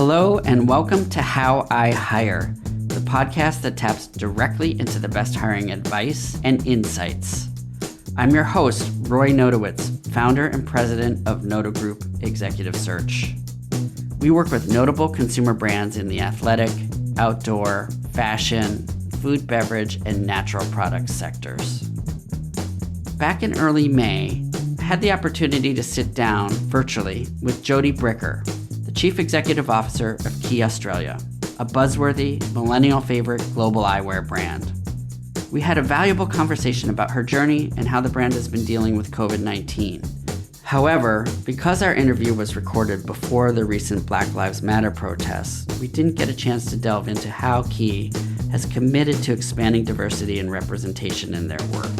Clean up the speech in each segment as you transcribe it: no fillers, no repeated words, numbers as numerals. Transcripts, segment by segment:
Hello and welcome to How I Hire, the podcast that taps directly into the best hiring advice and insights. I'm your host, Roy Nodowitz, founder and president of Noda Group Executive Search. We work with notable consumer brands in the athletic, outdoor, fashion, food, beverage, and natural products sectors. Back in early May, I had the opportunity to sit down virtually with Jodi, the Chief Executive Officer of Quay Australia, a buzzworthy, millennial favorite global eyewear brand. We had a valuable conversation about her journey and how the brand has been dealing with COVID-19. However, because our interview was recorded before the recent Black Lives Matter protests, we didn't get a chance to delve into how Quay has committed to expanding diversity and representation in their work.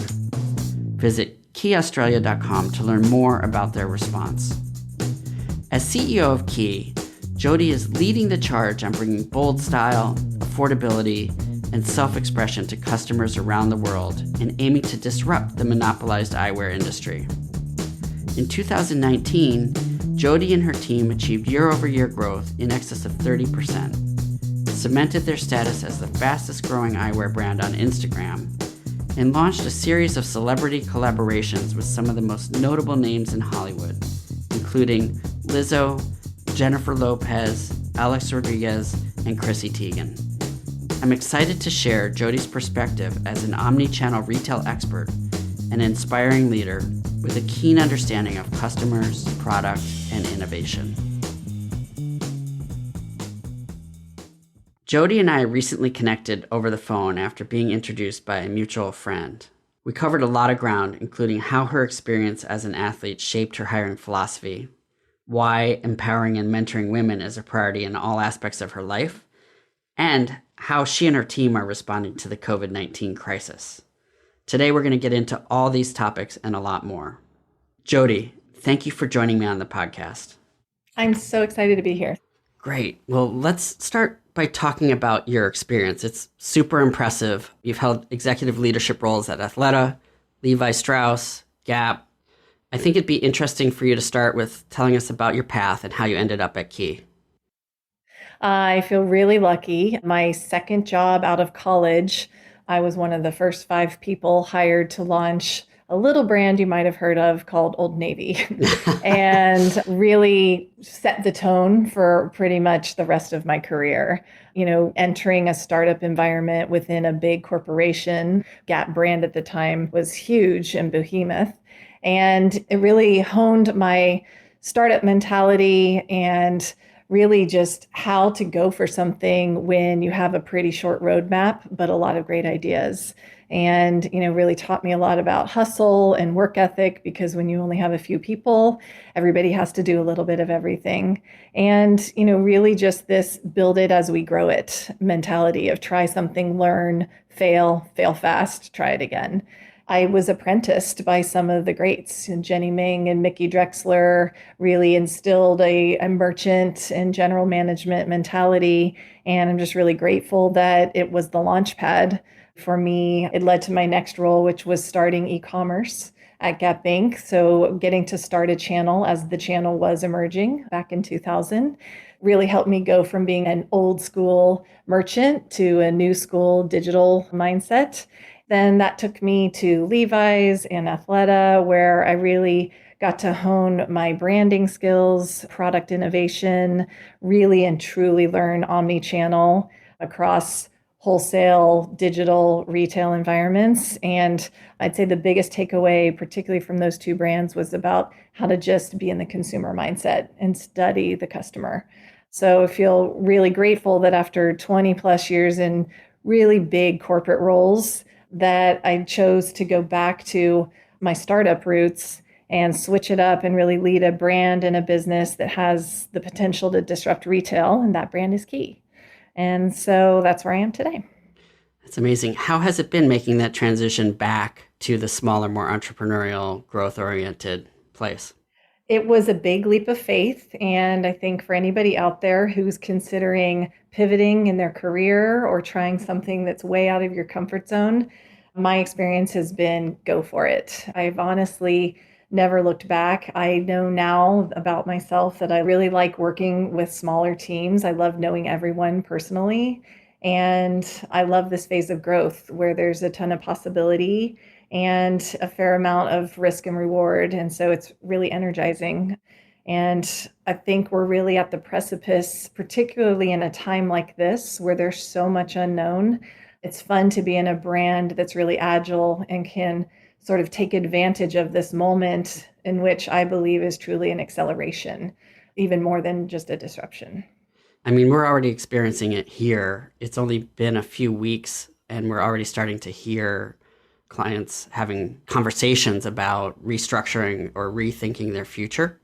Visit quayaustralia.com to learn more about their response. As CEO of Quay, Jodi is leading the charge on bringing bold style, affordability, and self-expression to customers around the world and aiming to disrupt the monopolized eyewear industry. In 2019, Jodi and her team achieved year-over-year growth in excess of 30%, cemented their status as the fastest-growing eyewear brand on Instagram, and launched a series of celebrity collaborations with some of the most notable names in Hollywood, including Lizzo, Jennifer Lopez, Alex Rodriguez, and Chrissy Teigen. I'm excited to share Jodi's perspective as an omnichannel retail expert and inspiring leader with a keen understanding of customers, product, and innovation. Jodi and I recently connected over the phone after being introduced by a mutual friend. We covered a lot of ground, including how her experience as an athlete shaped her hiring philosophy, why empowering and mentoring women is a priority in all aspects of her life, and how she and her team are responding to the COVID-19 crisis. Today, we're going to get into all these topics and a lot more. Jodi, thank you for joining me on the podcast. I'm so excited to be here. Great. Well, let's start by talking about your experience. It's super impressive. You've held executive leadership roles at Athleta, Levi Strauss, Gap. I think it'd be interesting for you to start with telling us about your path and how you ended up at Quay. I feel really lucky. My second job out of college, I was one of the first 5 people hired to launch a little brand you might have heard of called Old Navy and really set the tone for pretty much the rest of my career. You know, entering a startup environment within a big corporation, Gap brand at the time was huge and behemoth. And it really honed my startup mentality and really just how to go for something when you have a pretty short roadmap, but a lot of great ideas. And, really taught me a lot about hustle and work ethic, because when you only have a few people, everybody has to do a little bit of everything. And, really just this build it as we grow it mentality of try something, learn, fail fast, try it again. I was apprenticed by some of the greats, and Jenny Ming and Mickey Drexler really instilled a merchant and general management mentality. And I'm just really grateful that it was the launch pad for me. It led to my next role, which was starting e-commerce at Gap Inc. So getting to start a channel as the channel was emerging back in 2000 really helped me go from being an old school merchant to a new school digital mindset. Then that took me to Levi's and Athleta, where I really got to hone my branding skills, product innovation, really and truly learn omnichannel across wholesale, digital, retail environments. And I'd say the biggest takeaway, particularly from those 2 brands, was about how to just be in the consumer mindset and study the customer. So I feel really grateful that after 20 plus years in really big corporate roles, that I chose to go back to my startup roots and switch it up and really lead a brand and a business that has the potential to disrupt retail, and that brand is Quay. And so that's where I am today. That's amazing. How has it been making that transition back to the smaller, more entrepreneurial, growth-oriented place? It was a big leap of faith. And I think for anybody out there who's considering pivoting in their career or trying something that's way out of your comfort zone, my experience has been go for it. I've honestly never looked back. I know now about myself that I really like working with smaller teams. I love knowing everyone personally. And I love this phase of growth where there's a ton of possibility and a fair amount of risk and reward. And so it's really energizing. And I think we're really at the precipice, particularly in a time like this where there's so much unknown. It's fun to be in a brand that's really agile and can sort of take advantage of this moment in which I believe is truly an acceleration, even more than just a disruption. I mean, we're already experiencing it here. It's only been a few weeks, and we're already starting to hear clients having conversations about restructuring or rethinking their future.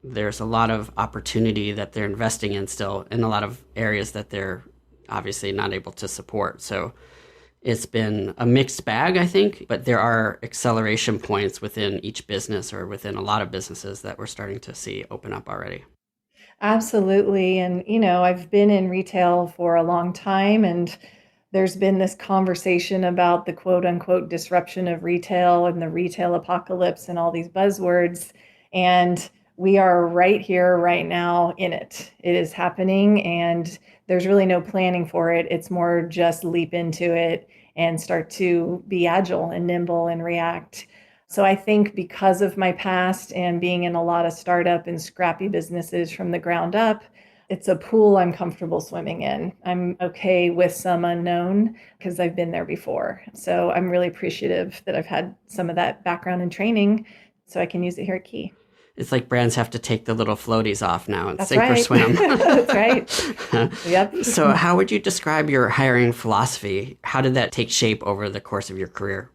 There's a lot of opportunity that they're investing in still in a lot of areas that they're obviously not able to support. So it's been a mixed bag, I think, but there are acceleration points within each business or within a lot of businesses that we're starting to see open up already. Absolutely. And, I've been in retail for a long time, and there's been this conversation about the quote unquote disruption of retail and the retail apocalypse and all these buzzwords. And we are right here, right now in it. It is happening, and there's really no planning for it. It's more just leap into it and start to be agile and nimble and react. So I think because of my past and being in a lot of startup and scrappy businesses from the ground up, it's a pool I'm comfortable swimming in. I'm okay with some unknown because I've been there before. So I'm really appreciative that I've had some of that background and training so I can use it here at Quay. It's like brands have to take the little floaties off now and That's sink or right. swim. That's right. Yep. So how would you describe your hiring philosophy? How did that take shape over the course of your career?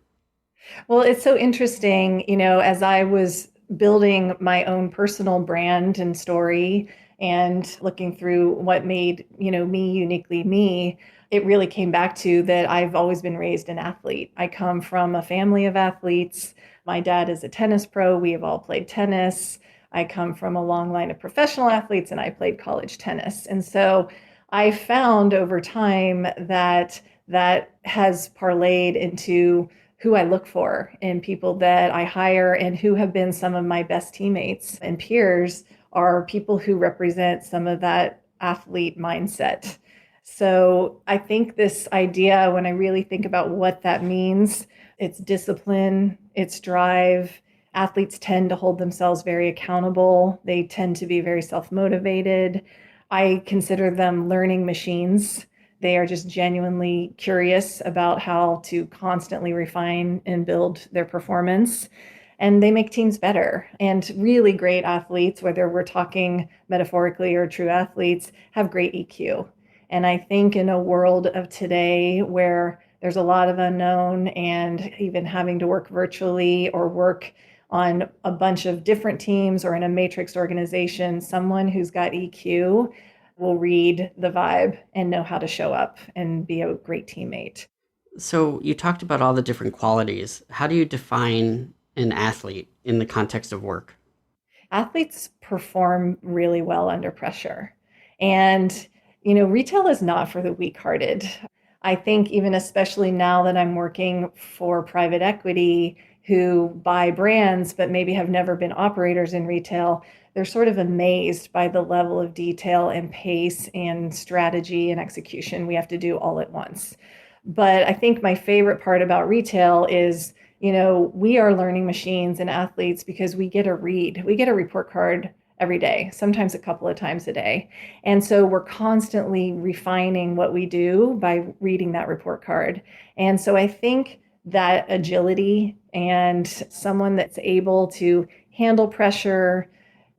Well, it's so interesting, as I was building my own personal brand and story and looking through what made, me uniquely me, it really came back to that I've always been raised an athlete. I come from a family of athletes. My dad is a tennis pro. We have all played tennis. I come from a long line of professional athletes, and I played college tennis. And so I found over time that that has parlayed into who I look for in people that I hire, and who have been some of my best teammates and peers are people who represent some of that athlete mindset. So I think this idea, when I really think about what that means, it's discipline, it's drive. Athletes tend to hold themselves very accountable. They tend to be very self-motivated. I consider them learning machines. They are just genuinely curious about how to constantly refine and build their performance. And they make teams better. And really great athletes, whether we're talking metaphorically or true athletes, have great EQ. And I think in a world of today where there's a lot of unknown, and even having to work virtually or work on a bunch of different teams or in a matrix organization, someone who's got EQ will read the vibe and know how to show up and be a great teammate. So you talked about all the different qualities. How do you define an athlete in the context of work? Athletes perform really well under pressure. And, retail is not for the weak-hearted. I think even especially now that I'm working for private equity who buy brands but maybe have never been operators in retail, they're sort of amazed by the level of detail and pace and strategy and execution we have to do all at once. But I think my favorite part about retail is, we are learning machines and athletes because we get a report card every day, sometimes a couple of times a day. And so we're constantly refining what we do by reading that report card. And so I think that agility and someone that's able to handle pressure,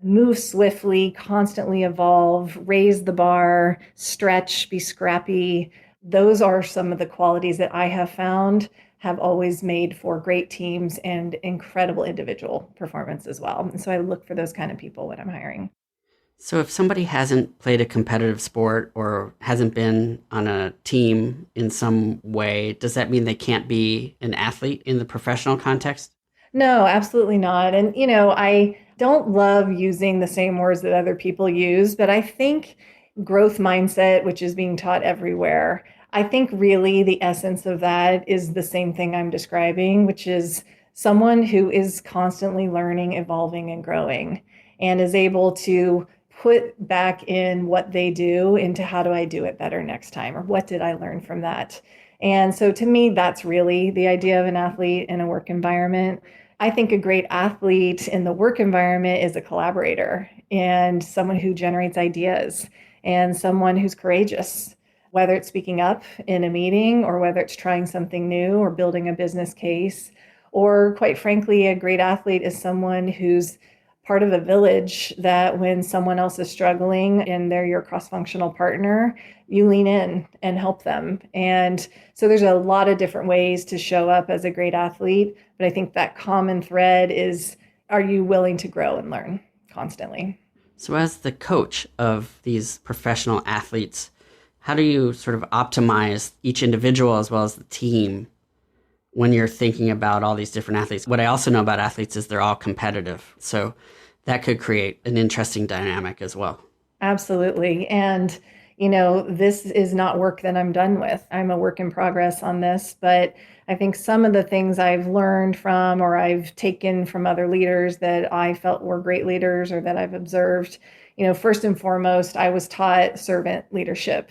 move swiftly, constantly evolve, raise the bar, stretch, be scrappy, those are some of the qualities that I have found have always made for great teams and incredible individual performance as well. And so I look for those kind of people when I'm hiring. So if somebody hasn't played a competitive sport or hasn't been on a team in some way, does that mean they can't be an athlete in the professional context? No, absolutely not. And, I don't love using the same words that other people use, but I think growth mindset, which is being taught everywhere, I think really the essence of that is the same thing I'm describing, which is someone who is constantly learning, evolving, and growing, and is able to put back in what they do into how do I do it better next time, or what did I learn from that? And so to me, that's really the idea of an athlete in a work environment. I think a great athlete in the work environment is a collaborator and someone who generates ideas and someone who's courageous, whether it's speaking up in a meeting or whether it's trying something new or building a business case. Or, quite frankly, a great athlete is someone who's part of a village that when someone else is struggling and they're your cross-functional partner, you lean in and help them. And so there's a lot of different ways to show up as a great athlete, but I think that common thread is, are you willing to grow and learn constantly? So as the coach of these professional athletes, how do you sort of optimize each individual as well as the team when you're thinking about all these different athletes? What I also know about athletes is they're all competitive. So that could create an interesting dynamic as well. Absolutely. And, this is not work that I'm done with. I'm a work in progress on this, but I think some of the things I've learned from or I've taken from other leaders that I felt were great leaders or that I've observed, first and foremost, I was taught servant leadership.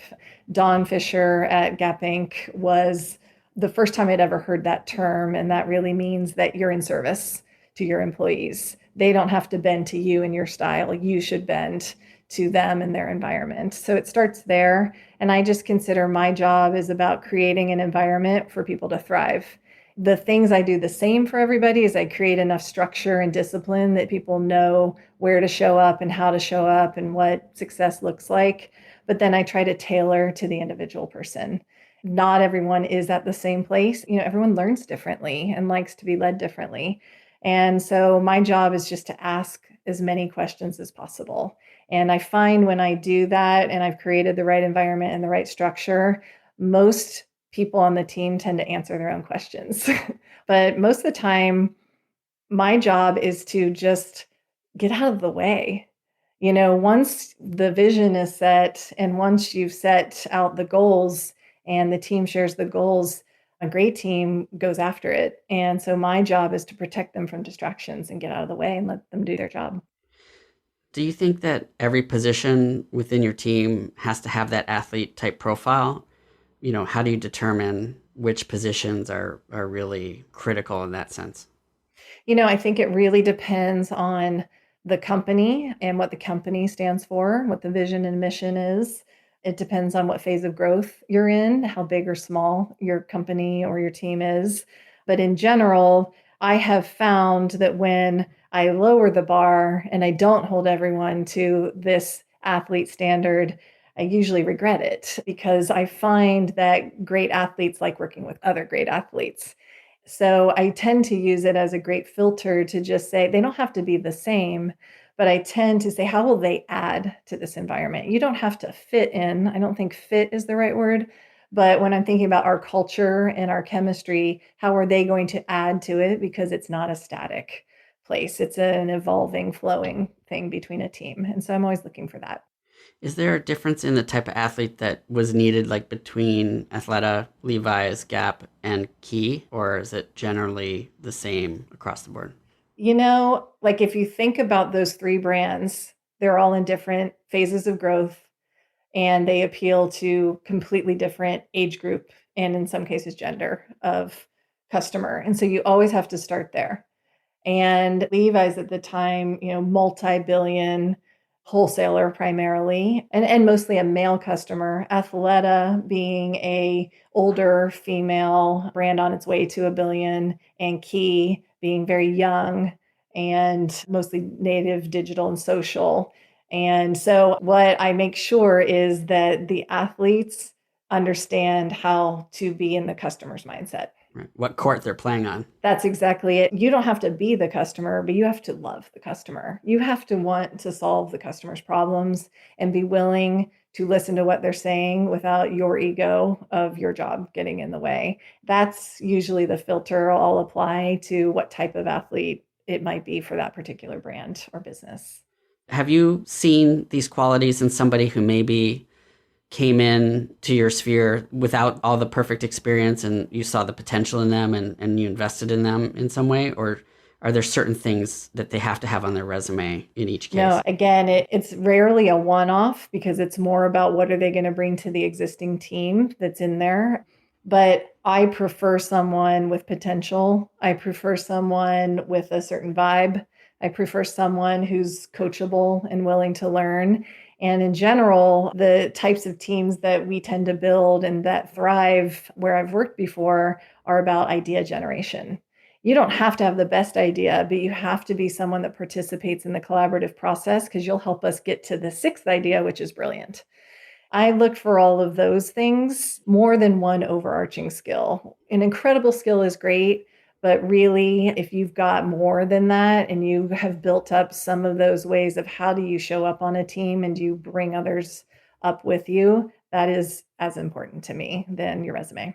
Don Fisher at Gap Inc. was the first time I'd ever heard that term. And that really means that you're in service to your employees. They don't have to bend to you and your style. You should bend to them and their environment. So it starts there. And I just consider my job is about creating an environment for people to thrive. The things I do the same for everybody is I create enough structure and discipline that people know where to show up and how to show up and what success looks like. But then I try to tailor to the individual person. Not everyone is at the same place. Everyone learns differently and likes to be led differently. And so my job is just to ask as many questions as possible. And I find when I do that and I've created the right environment and the right structure, most people on the team tend to answer their own questions. But most of the time, my job is to just get out of the way. Once the vision is set and once you've set out the goals and the team shares the goals, a great team goes after it. And so my job is to protect them from distractions and get out of the way and let them do their job. Do you think that every position within your team has to have that athlete type profile? How do you determine which positions are really critical in that sense? I think it really depends on the company and what the company stands for, what the vision and mission is. It depends on what phase of growth you're in, how big or small your company or your team is. But in general, I have found that when I lower the bar and I don't hold everyone to this athlete standard, I usually regret it because I find that great athletes like working with other great athletes. So I tend to use it as a great filter to just say they don't have to be the same, but I tend to say, how will they add to this environment? You don't have to fit in. I don't think fit is the right word. But when I'm thinking about our culture and our chemistry, how are they going to add to it? Because it's not a static place, it's an evolving, flowing thing between a team. And so I'm always looking for that. Is there a difference in the type of athlete that was needed, like between Athleta, Levi's, Gap, and Quay, or is it generally the same across the board? Like if you think about those three brands, they're all in different phases of growth and they appeal to completely different age group and in some cases gender of customer. And so you always have to start there. And Levi's at the time, multi-billion wholesaler primarily, and mostly a male customer. Athleta being a older female brand on its way to a billion, and Quay being very young and mostly native digital and social. And so what I make sure is that the athletes understand how to be in the customer's mindset. Right. What court they're playing on. That's exactly it. You don't have to be the customer, but you have to love the customer. You have to want to solve the customer's problems and be willing to listen to what they're saying without your ego of your job getting in the way. That's usually the filter I'll apply to what type of athlete it might be for that particular brand or business. Have you seen these qualities in somebody who maybe came in to your sphere without all the perfect experience and you saw the potential in them and you invested in them in some way? Or are there certain things that they have to have on their resume in each case? No, again, it's rarely a one-off because it's more about what are they going to bring to the existing team that's in there. But I prefer someone with potential. I prefer someone with a certain vibe. I prefer someone who's coachable and willing to learn. And in general, the types of teams that we tend to build and that thrive where I've worked before are about idea generation. You don't have to have the best idea, but you have to be someone that participates in the collaborative process because you'll help us get to the sixth idea, which is brilliant. I look for all of those things more than one overarching skill. An incredible skill is great, but really, if you've got more than that and you have built up some of those ways of how do you show up on a team and do you bring others up with you, that is as important to me than your resume.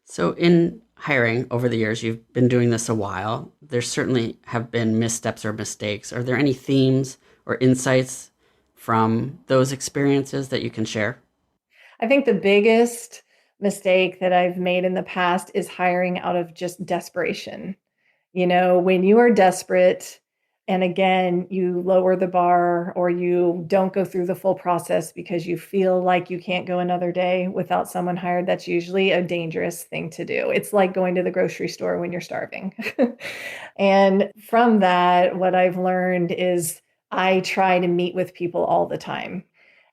So, in hiring over the years, you've been doing this a while. There certainly have been missteps or mistakes. Are there any themes or insights from those experiences that you can share? I think the biggest mistake that I've made in the past is hiring out of just desperation. When you are desperate, and again, you lower the bar or you don't go through the full process because you feel like you can't go another day without someone hired, that's usually a dangerous thing to do. It's like going to the grocery store when you're starving. And from that, what I've learned is I try to meet with people all the time.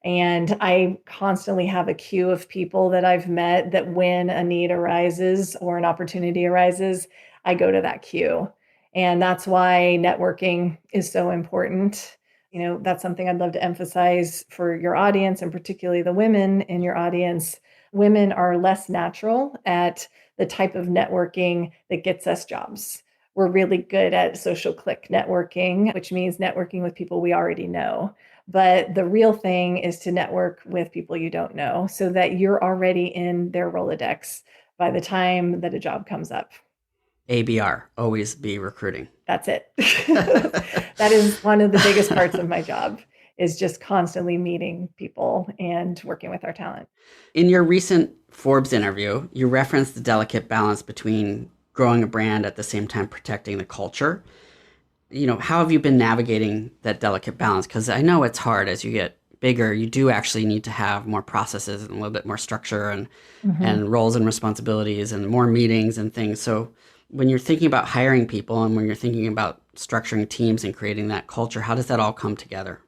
And I constantly have a queue of people that I've met that when a need arises or an opportunity arises, I go to that queue. And that's why networking is so important. That's something I'd love to emphasize for your audience and particularly the women in your audience. Women are less natural at the type of networking that gets us jobs. We're really good at social click networking, which means networking with people we already know. But the real thing is to network with people you don't know so that you're already in their Rolodex by the time that a job comes up. ABR, always be recruiting. That's it. That is one of the biggest parts of my job is just constantly meeting people and working with our talent. In your recent Forbes interview, you referenced the delicate balance between growing a brand at the same time protecting the culture. How have you been navigating that delicate balance? Because I know it's hard as you get bigger. You do actually need to have more processes and a little bit more structure and roles and responsibilities and more meetings and things. So when you're thinking about hiring people and when you're thinking about structuring teams and creating that culture, how does that all come together?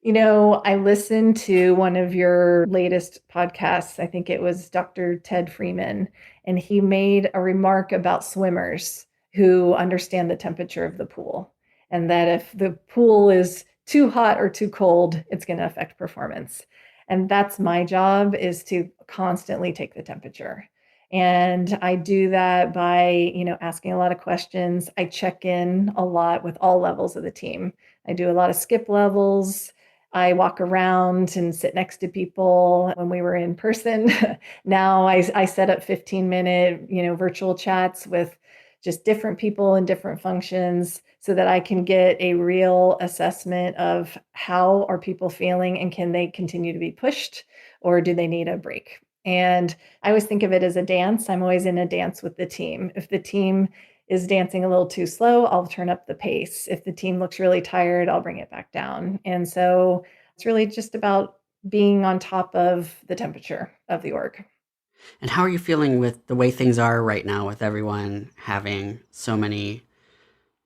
I listened to one of your latest podcasts. I think it was Dr. Ted Freeman, and he made a remark about swimmers who understand the temperature of the pool, and that if the pool is too hot or too cold, it's going to affect performance. And that's my job, is to constantly take the temperature. And I do that by, asking a lot of questions. I check in a lot with all levels of the team. I do a lot of skip levels. I walk around and sit next to people when we were in person. Now I set up 15-minute, virtual chats with just different people in different functions so that I can get a real assessment of how are people feeling and can they continue to be pushed or do they need a break? And I always think of it as a dance. I'm always in a dance with the team. If the team is dancing a little too slow, I'll turn up the pace. If the team looks really tired, I'll bring it back down. And so it's really just about being on top of the temperature of the org. And how are you feeling with the way things are right now with everyone having so many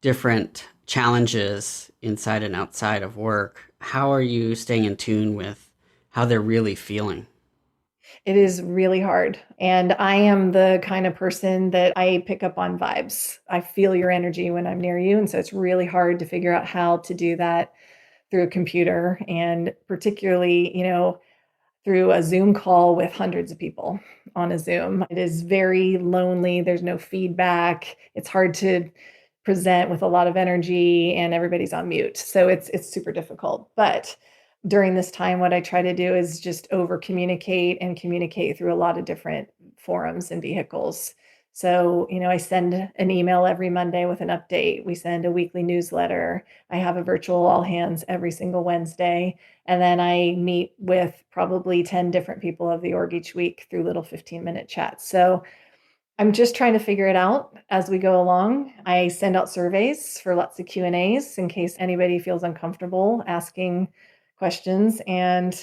different challenges inside and outside of work? How are you staying in tune with how they're really feeling? It is really hard. And I am the kind of person that I pick up on vibes. I feel your energy when I'm near you. And so it's really hard to figure out how to do that through a computer and particularly, through a Zoom call with hundreds of people on a Zoom. It is very lonely. There's no feedback. It's hard to present with a lot of energy and everybody's on mute. So it's super difficult. But during this time, what I try to do is just over communicate and communicate through a lot of different forums and vehicles So, I send an email every Monday with an update. We send a weekly newsletter. I have a virtual all hands every single Wednesday. And then I meet with probably 10 different people of the org each week through little 15-minute chats. So I'm just trying to figure it out as we go along. I send out surveys for lots of Q&As in case anybody feels uncomfortable asking questions. And,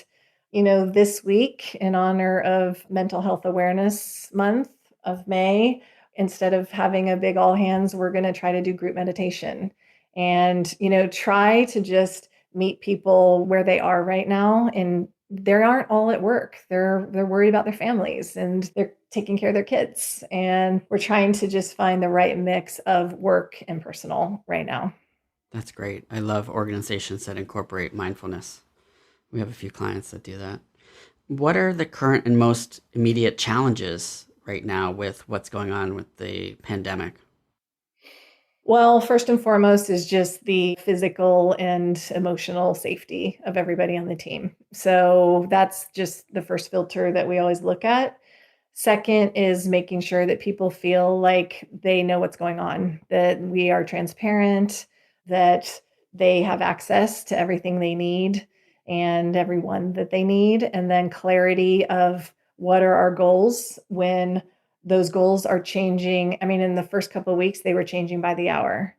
this week, in honor of Mental Health Awareness Month of May, instead of having a big all hands, we're going to try to do group meditation and, try to just meet people where they are right now. And they aren't all at work. They're worried about their families and they're taking care of their kids. And we're trying to just find the right mix of work and personal right now. That's great. I love organizations that incorporate mindfulness. We have a few clients that do that. What are the current and most immediate challenges right now with what's going on with the pandemic? Well, first and foremost is just the physical and emotional safety of everybody on the team. So that's just the first filter that we always look at. Second is making sure that people feel like they know what's going on, that we are transparent, that they have access to everything they need and everyone that they need. And then clarity of what are our goals when those goals are changing. I mean, in the first couple of weeks, they were changing by the hour.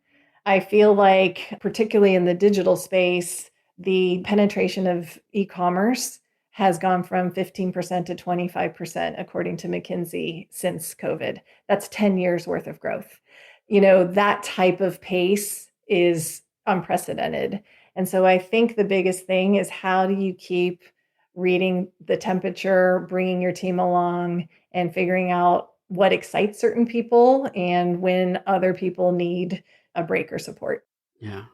I feel like, particularly in the digital space, the penetration of e-commerce has gone from 15% to 25%, according to McKinsey, since COVID. That's 10 years worth of growth. That type of pace is unprecedented. And so I think the biggest thing is, how do you keep reading the temperature, bringing your team along, and figuring out what excites certain people and when other people need a break or support. Yeah.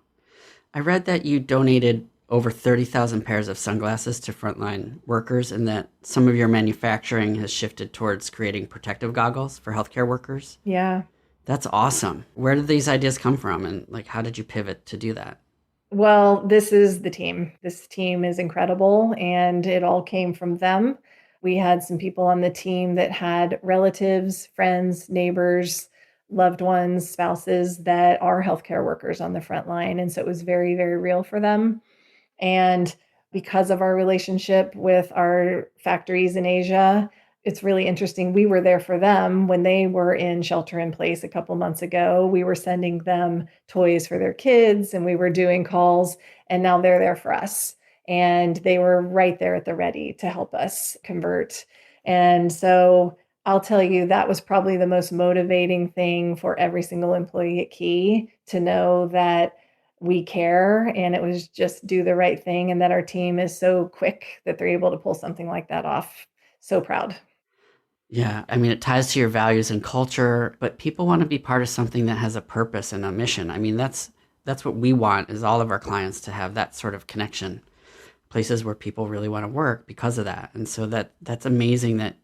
I read that you donated over 30,000 pairs of sunglasses to frontline workers and that some of your manufacturing has shifted towards creating protective goggles for healthcare workers. Yeah. That's awesome. Where did these ideas come from and how did you pivot to do that? Well, this is the team. This team is incredible and it all came from them. We had some people on the team that had relatives, friends, neighbors, loved ones, spouses that are healthcare workers on the front line. And so it was very, very real for them. And because of our relationship with our factories in Asia, it's really interesting. We were there for them when they were in shelter in place a couple months ago. We were sending them toys for their kids and we were doing calls, and now they're there for us. And they were right there at the ready to help us convert. And so I'll tell you, that was probably the most motivating thing for every single employee at Quay, to know that we care and it was just do the right thing, and that our team is so quick that they're able to pull something like that off. So proud. Yeah, I mean, it ties to your values and culture, but people want to be part of something that has a purpose and a mission. I mean, that's what we want, is all of our clients to have that sort of connection, places where people really want to work because of that. And so that's amazing that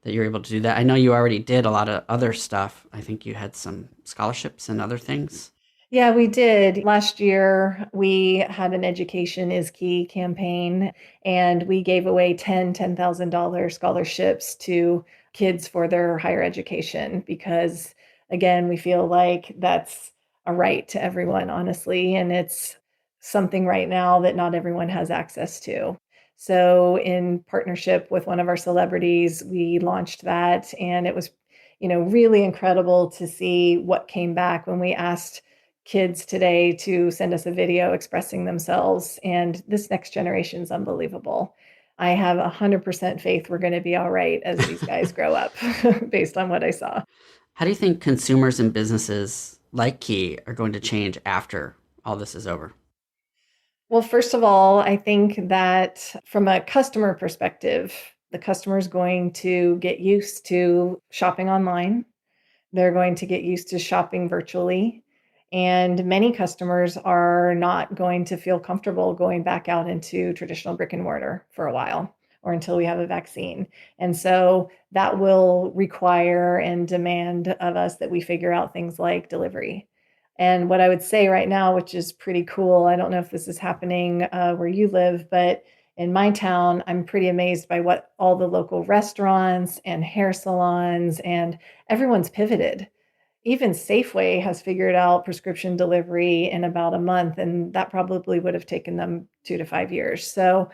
you're able to do that. I know you already did a lot of other stuff. I think you had some scholarships and other things. Yeah, we did. Last year, we had an Education is Key campaign, and we gave away $10,000 scholarships to kids for their higher education because, again, we feel like that's a right to everyone, honestly, and it's something right now that not everyone has access to. So, in partnership with one of our celebrities, we launched that, and it was, really incredible to see what came back when we asked kids today to send us a video expressing themselves. And this next generation is unbelievable. I have 100% faith we're going to be all right as these guys grow up based on what I saw. How do you think consumers and businesses like Key are going to change after all this is over? Well, first of all, I think that from a customer perspective, the customer is going to get used to shopping online. They're going to get used to shopping virtually. And many customers are not going to feel comfortable going back out into traditional brick and mortar for a while, or until we have a vaccine. And so that will require and demand of us that we figure out things like delivery. And what I would say right now, which is pretty cool, I don't know if this is happening where you live, but in my town, I'm pretty amazed by what all the local restaurants and hair salons and everyone's pivoted. Even Safeway has figured out prescription delivery in about a month, and that probably would have taken them 2 to 5 years. So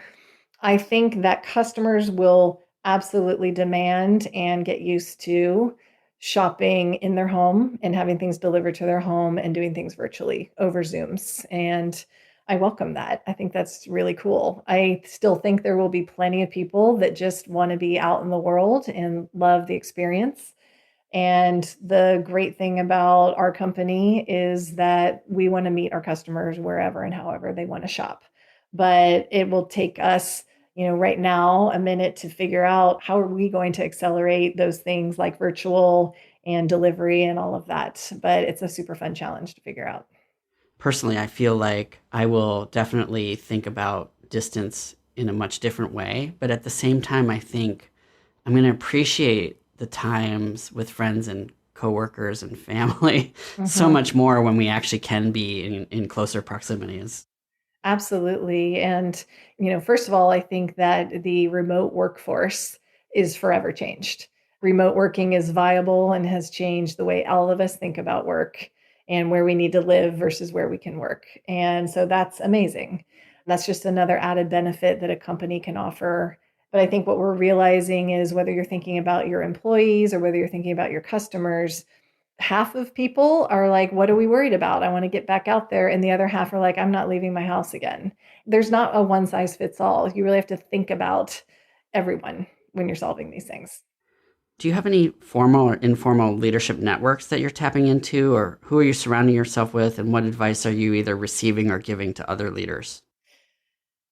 I think that customers will absolutely demand and get used to shopping in their home and having things delivered to their home and doing things virtually over Zooms. And I welcome that. I think that's really cool. I still think there will be plenty of people that just want to be out in the world and love the experience. And the great thing about our company is that we want to meet our customers wherever and however they want to shop. But it will take us, right now, a minute to figure out how are we going to accelerate those things like virtual and delivery and all of that. But it's a super fun challenge to figure out. Personally, I feel like I will definitely think about distance in a much different way. But at the same time, I think I'm going to appreciate the times with friends and coworkers and family so Mhm. much more when we actually can be in closer proximities. Absolutely. And, first of all, I think that the remote workforce is forever changed. Remote working is viable and has changed the way all of us think about work and where we need to live versus where we can work. And so that's amazing. That's just another added benefit that a company can offer. But I think what we're realizing is whether you're thinking about your employees or whether you're thinking about your customers, half of people are like, what are we worried about? I want to get back out there. And the other half are like, I'm not leaving my house again. There's not a one size fits all. You really have to think about everyone when you're solving these things. Do you have any formal or informal leadership networks that you're tapping into, or who are you surrounding yourself with, and what advice are you either receiving or giving to other leaders?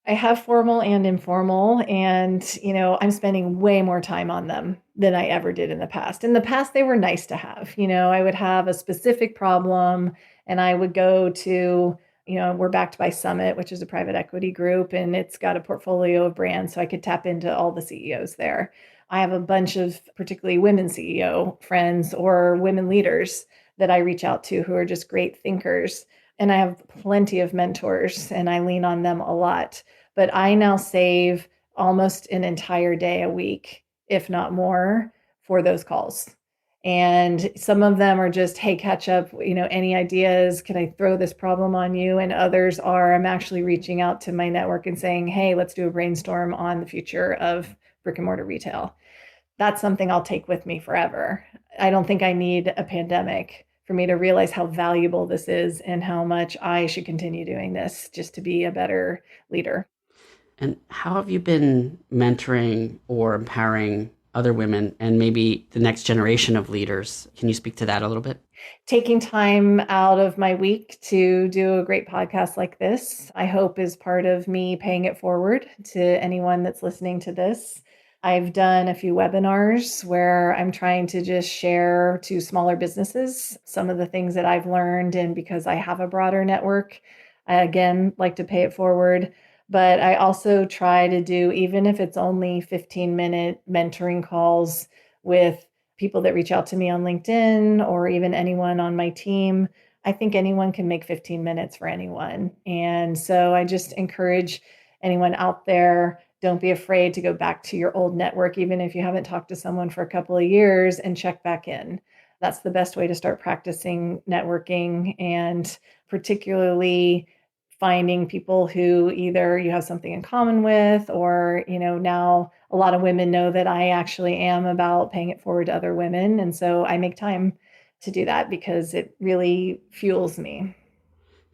I have formal and informal, and I'm spending way more time on them than I ever did in the past. In the past, they were nice to have. I would have a specific problem, and I would go to, we're backed by Summit, which is a private equity group, and it's got a portfolio of brands, so I could tap into all the CEOs there. I have a bunch of particularly women CEO friends or women leaders that I reach out to who are just great thinkers. And I have plenty of mentors, and I lean on them a lot, but I now save almost an entire day a week, if not more, for those calls. And some of them are just, hey, catch up, any ideas? Can I throw this problem on you? And others are, I'm actually reaching out to my network and saying, hey, let's do a brainstorm on the future of brick and mortar retail. That's something I'll take with me forever. I don't think I need a pandemic for me to realize how valuable this is and how much I should continue doing this just to be a better leader. And how have you been mentoring or empowering other women and maybe the next generation of leaders? Can you speak to that a little bit? Taking time out of my week to do a great podcast like this, I hope is part of me paying it forward to anyone that's listening to this. I've done a few webinars where I'm trying to just share to smaller businesses some of the things that I've learned. And because I have a broader network, I again like to pay it forward. But I also try to do, even if it's only 15-minute mentoring calls with people that reach out to me on LinkedIn or even anyone on my team. I think anyone can make 15 minutes for anyone. And so I just encourage anyone out there, don't be afraid to go back to your old network, even if you haven't talked to someone for a couple of years, and check back in. That's the best way to start practicing networking, and particularly finding people who either you have something in common with, or, now a lot of women know that I actually am about paying it forward to other women. And so I make time to do that because it really fuels me.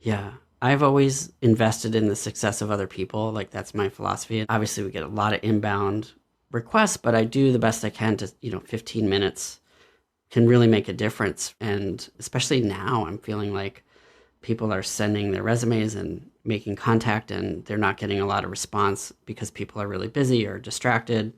Yeah. I've always invested in the success of other people. Like that's my philosophy. Obviously, we get a lot of inbound requests, but I do the best I can to, 15 minutes can really make a difference. And especially now, I'm feeling like people are sending their resumes and making contact, and they're not getting a lot of response because people are really busy or distracted.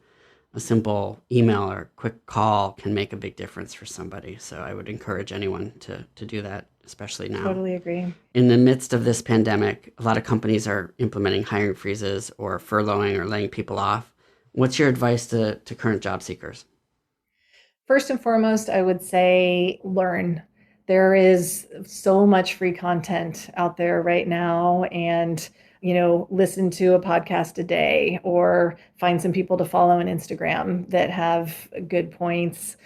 A simple email or quick call can make a big difference for somebody. So I would encourage anyone to do that, especially now. Totally agree. In the midst of this pandemic, a lot of companies are implementing hiring freezes or furloughing or laying people off. What's your advice to current job seekers? First and foremost, I would say learn. There is so much free content out there right now. And listen to a podcast a day or find some people to follow on Instagram that have good points.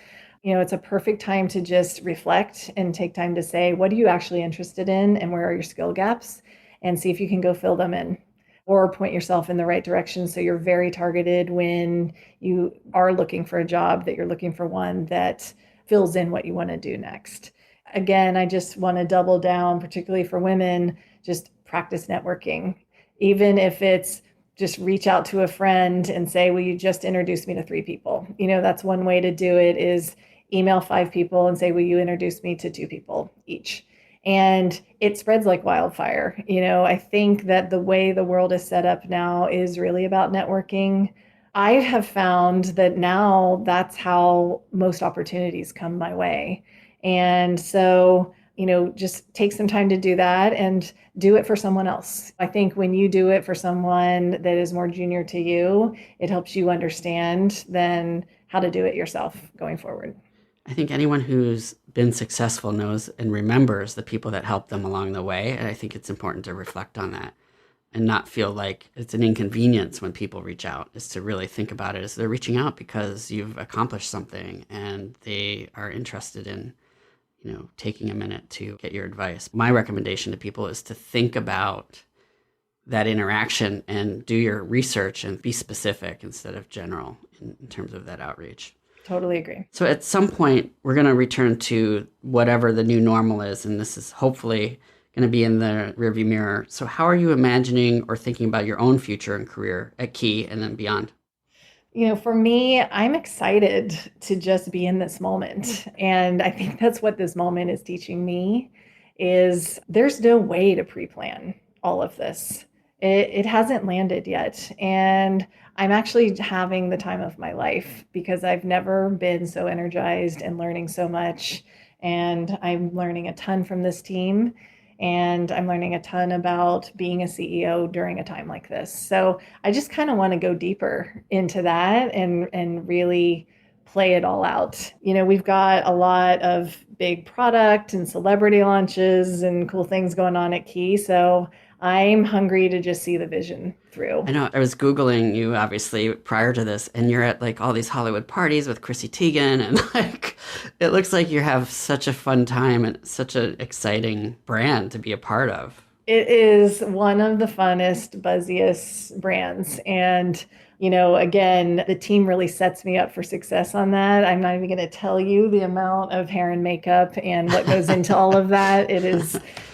It's a perfect time to just reflect and take time to say, what are you actually interested in and where are your skill gaps? And see if you can go fill them in or point yourself in the right direction so you're very targeted when you are looking for a job, that you're looking for one that fills in what you want to do next. Again, I just want to double down, particularly for women, just practice networking. Even if it's just reach out to a friend and say, will you just introduce me to 3 people? That's one way to do it, is email 5 people and say, will you introduce me to 2 people each? And it spreads like wildfire. I think that the way the world is set up now is really about networking. I have found that now that's how most opportunities come my way. And so, just take some time to do that and do it for someone else. I think when you do it for someone that is more junior to you, it helps you understand then how to do it yourself going forward. I think anyone who's been successful knows and remembers the people that helped them along the way. And I think it's important to reflect on that and not feel like it's an inconvenience when people reach out, is to really think about it as they're reaching out because you've accomplished something and they are interested in, taking a minute to get your advice. My recommendation to people is to think about that interaction and do your research and be specific instead of general in terms of that outreach. Totally agree. So at some point, we're going to return to whatever the new normal is, and this is hopefully going to be in the rearview mirror. So how are you imagining or thinking about your own future and career at Quay and then beyond? For me, I'm excited to just be in this moment. And I think that's what this moment is teaching me, is there's no way to pre-plan all of this. It hasn't landed yet. And I'm actually having the time of my life because I've never been so energized and learning so much. And I'm learning a ton from this team. And I'm learning a ton about being a CEO during a time like this. So I just kind of want to go deeper into that and really play it all out. We've got a lot of big product and celebrity launches and cool things going on at Quay. So I'm hungry to just see the vision through. I know. I was Googling you, obviously, prior to this, and you're at all these Hollywood parties with Chrissy Teigen, and it looks like you have such a fun time and such an exciting brand to be a part of. It is one of the funnest, buzziest brands. And, again, the team really sets me up for success on that. I'm not even going to tell you the amount of hair and makeup and what goes into all of that.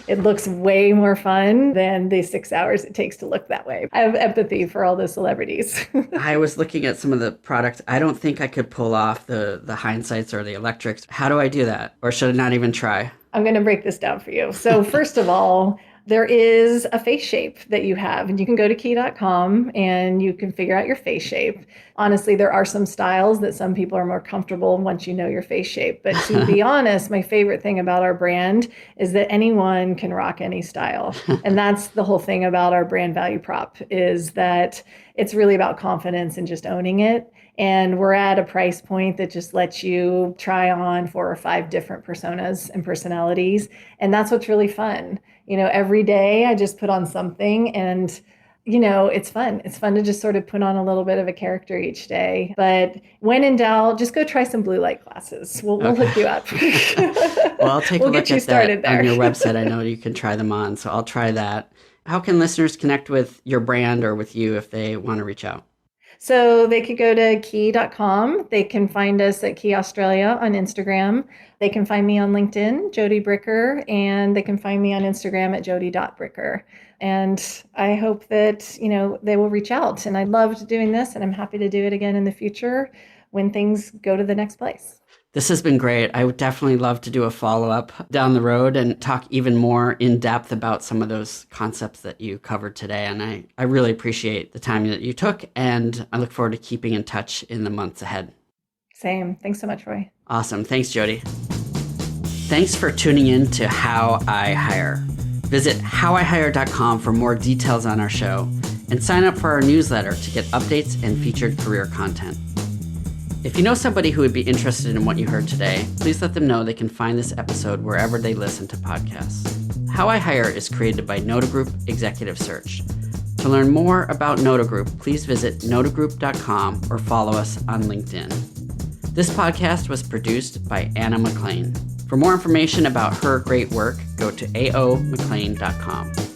It looks way more fun than the 6 hours it takes to look that way. I have empathy for all the celebrities. I was looking at some of the products. I don't think I could pull off the hindsights or the electrics. How do I do that? Or should I not even try? I'm going to break this down for you. So first of all, there is a face shape that you have, and you can go to quay.com and you can figure out your face shape. Honestly, there are some styles that some people are more comfortable once you know your face shape. But to be honest, my favorite thing about our brand is that anyone can rock any style. And that's the whole thing about our brand value prop, is that it's really about confidence and just owning it. And we're at a price point that just lets you try on 4 or 5 different personas and personalities. And that's what's really fun. Every day I just put on something and, it's fun. It's fun to just sort of put on a little bit of a character each day. But when in doubt, just go try some blue light glasses. We'll hook you up. Well, I'll take a look at that there. On your website. I know you can try them on, so I'll try that. How can listeners connect with your brand or with you if they want to reach out? So they could go to quay.com. They can find us at Quay Australia on Instagram. They can find me on LinkedIn, Jodi Bricker, and they can find me on Instagram at jodi.bricker. And I hope that, they will reach out. And I loved doing this, and I'm happy to do it again in the future when things go to the next place. This has been great. I would definitely love to do a follow-up down the road and talk even more in depth about some of those concepts that you covered today. And I really appreciate the time that you took, and I look forward to keeping in touch in the months ahead. Same. Thanks so much, Roy. Awesome. Thanks, Jodi. Thanks for tuning in to How I Hire. Visit howihire.com for more details on our show and sign up for our newsletter to get updates and featured career content. If you know somebody who would be interested in what you heard today, please let them know they can find this episode wherever they listen to podcasts. How I Hire is created by Nota Group Executive Search. To learn more about Noda Group, please visit nodagroup.com or follow us on LinkedIn. This podcast was produced by Anna McLean. For more information about her great work, go to aomclean.com.